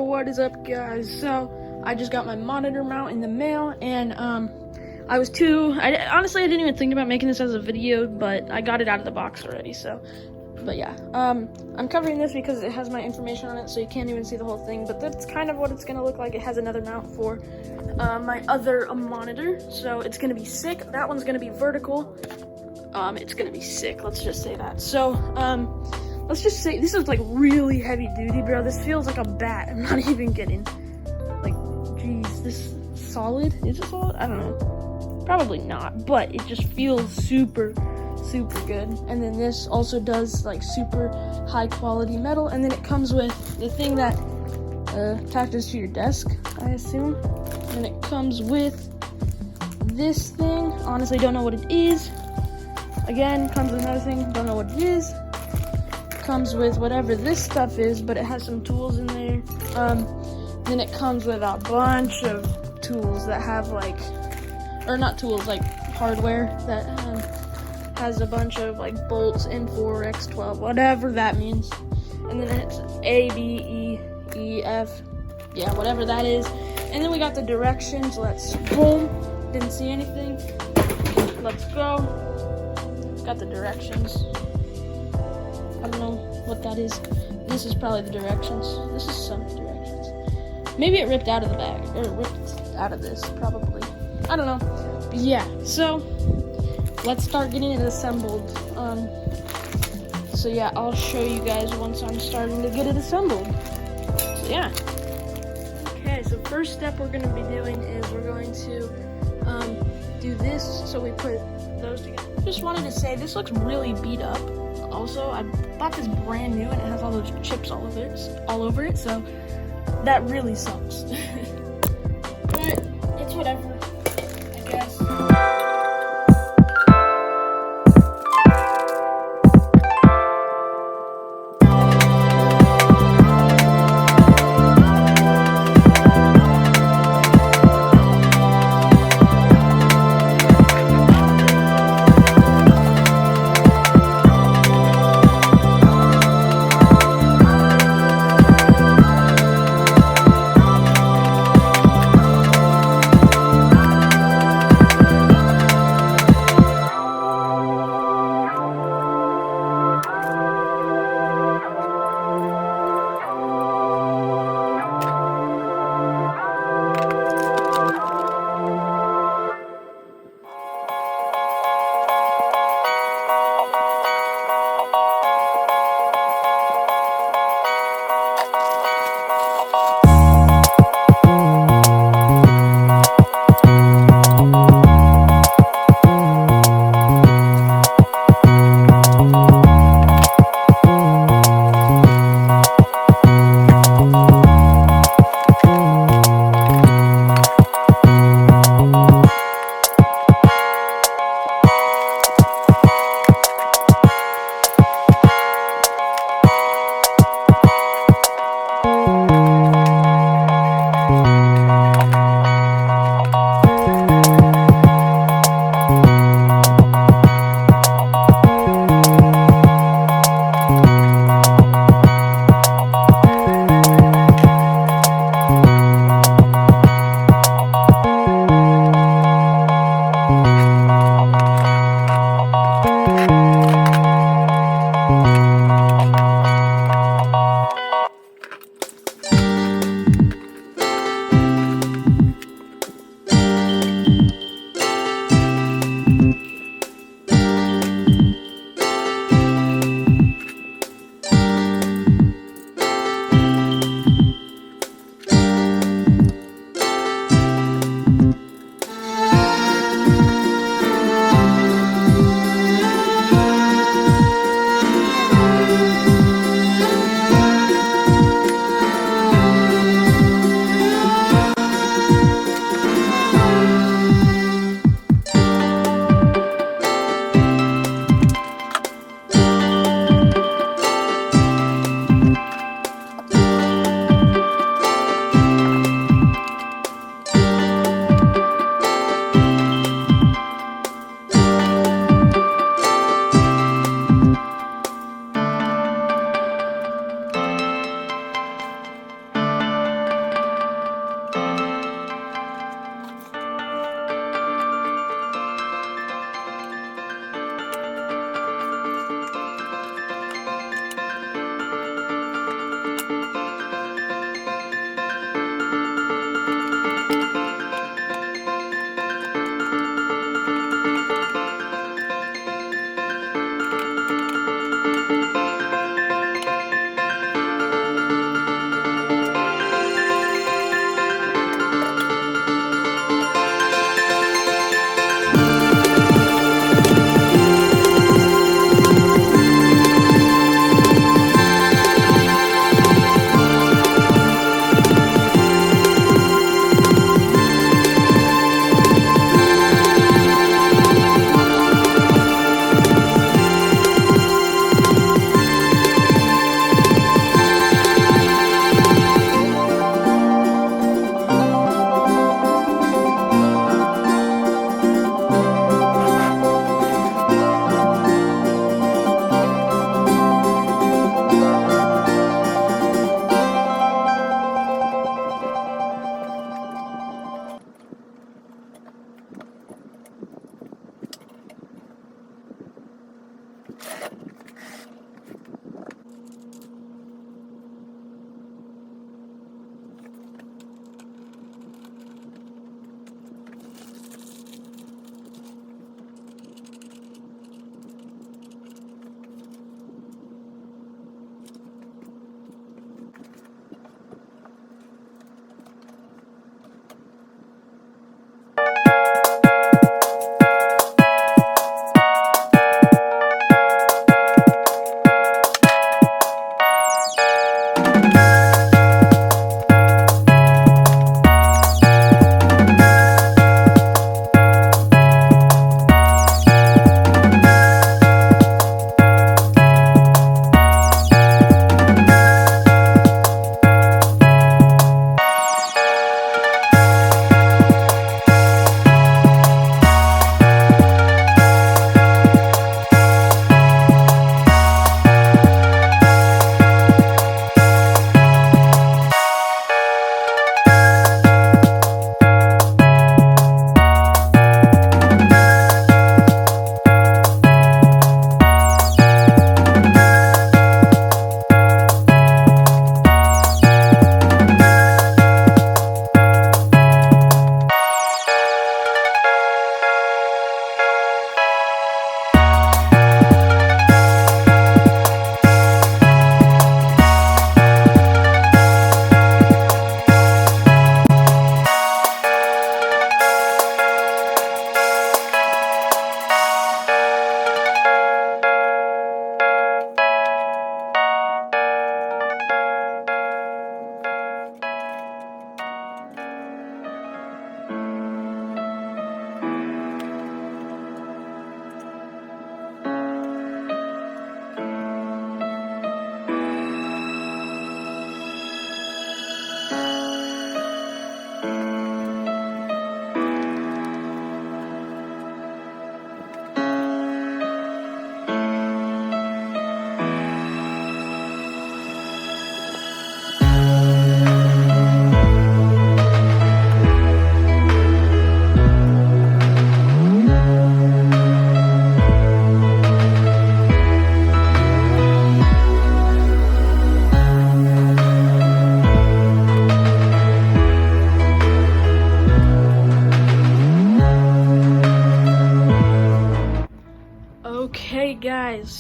what is up, guys? So I just got my monitor mount in the mail, and honestly I didn't even think about making this as a video, but I got it out of the box already. So but yeah, I'm covering this because it has my information on it, so you can't even see the whole thing, but that's kind of what it's gonna look like. It has another mount for my other monitor, so it's gonna be sick. That one's gonna be vertical. It's gonna be sick, let's just say that. So let's just say this is like really heavy duty, bro. This feels like a bat. I'm not even kidding. Like, geez, this solid? Is it solid? I don't know. Probably not, but it just feels super good. And then this also does like super high quality metal, and then it comes with the thing that attaches to your desk, I assume. And it comes with this thing. Honestly, don't know what it is. Again, comes with another thing, don't know what it is. Comes with whatever this stuff is, but it has some tools in there. Then it comes with a bunch of tools that have like, or not tools, like hardware that has a bunch of like bolts, N4, X12, whatever that means. And then it's A, B, E, E, F, yeah, whatever that is. And then we got the directions. Let's, boom, didn't see anything. Let's go. Got the directions. I don't know what that is. This is probably the directions. This is some directions. Maybe it ripped out of the bag, or it ripped out of this, probably. I don't know. But yeah, so let's start getting it assembled. So yeah, I'll show you guys once I'm starting to get it assembled. So yeah. Okay, so first step we're gonna be doing is we're going to do this. So we put those together. Just wanted to say this looks really beat up. Also, I bought this brand new and it has all those chips all over it, so that really sucks. But it's whatever, I guess.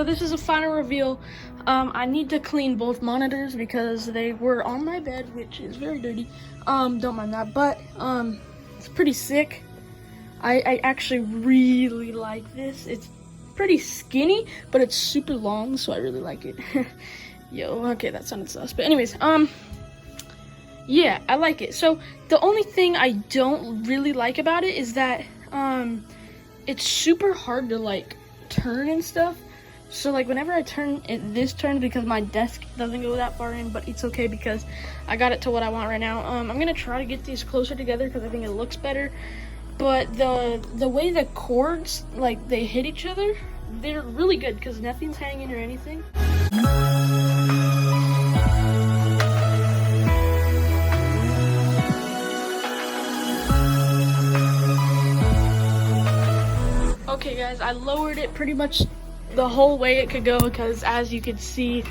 so this is a final reveal. I need to clean both monitors because they were on my bed, which is very dirty. Don't mind that, but it's pretty sick. I actually really like this. It's pretty skinny, but it's super long, so I really like it. Yo, okay, that sounded sus. But anyways, yeah, I like it. So the only thing I don't really like about it is that it's super hard to like turn and stuff. So like whenever I turn it, this turn, because my desk doesn't go that far in, but it's okay because I got it to what I want right now. I'm gonna try to get these closer together because I think it looks better. But the way the cords, like, they hit each other, they're really good because nothing's hanging or anything. Okay guys, I lowered it pretty much the whole way it could go because as you could see,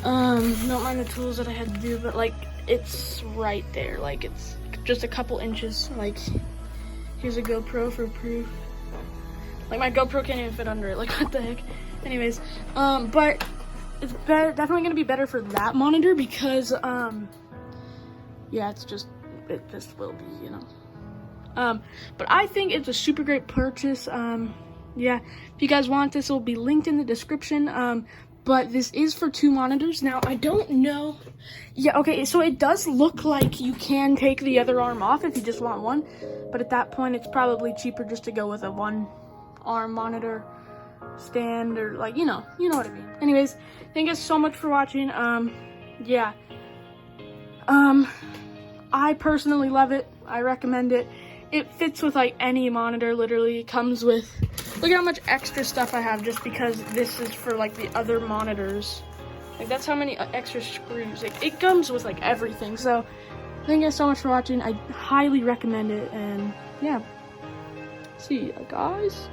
don't mind the tools that I had to do, but like it's right there, like it's just a couple inches. Like here's a GoPro for proof. Like my GoPro can't even fit under it, like what the heck. Anyways, but it's definitely gonna be better for that monitor because yeah, it just will be, you know. But I think it's a super great purchase. Yeah, if you guys want this, it will be linked in the description. But this is for 2 monitors. Now, I don't know. Yeah, okay, so it does look like you can take the other arm off if you just want one. But at that point, it's probably cheaper just to go with a 1-arm monitor stand, or like, you know what I mean. Anyways, thank you guys so much for watching. Yeah. I personally love it. I recommend it. It fits with like any monitor, literally. It comes with, look at how much extra stuff I have just because this is for like the other monitors. Like that's how many extra screws. It comes with like everything. So thank you guys so much for watching. I highly recommend it, and yeah, see you guys.